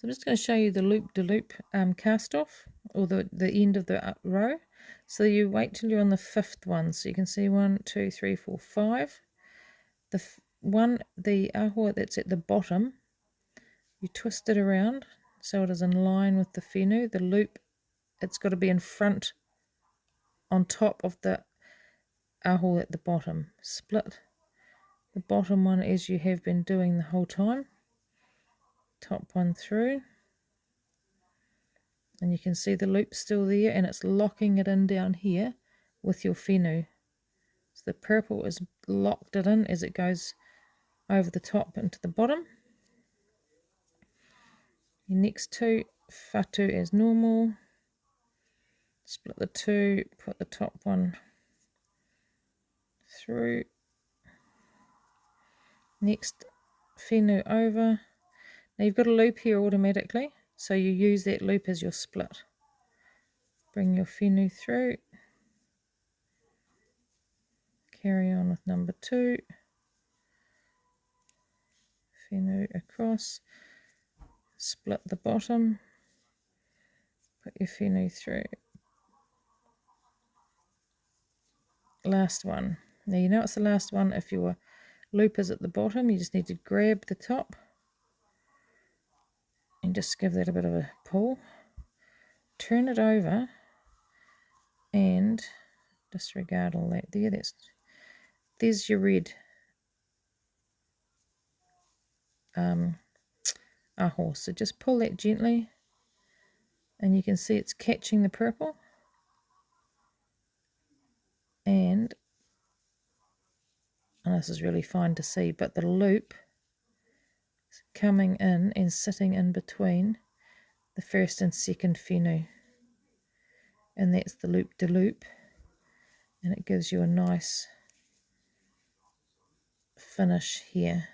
I'm just going to show you the loop-de-loop cast off, or the end of the row. So you wait till you're on the 5th one. So you can see 1, 2, 3, 4, 5. The ahua that's at the bottom, you twist it around so it is in line with the whenu. The loop, it's got to be in front, on top of the ahua at the bottom. Split the bottom one as you have been doing the whole time. Top one through. And you can see the loop still there, and it's locking it in down here with your whenu. So the purple is locked it in as it goes over the top into the bottom. Your next two, whatu as normal. Split the two, put the top one through. Next, whenu over. Now you've got a loop here automatically, so you use that loop as your split. Bring your whenu through. Carry on with number 2. Whenu across. Split the bottom. Put your whenu through. Last one. Now you know it's the last one if your loop is at the bottom. You just need to grab the top and just give that a bit of a pull. Turn it over and disregard all that there. There's your red ahua. So just pull that gently and you can see it's catching the purple. And this is really fine to see, but the loop is coming in and sitting in between the first and second whenu. And that's the loop-de-loop. And it gives you a nice finish here.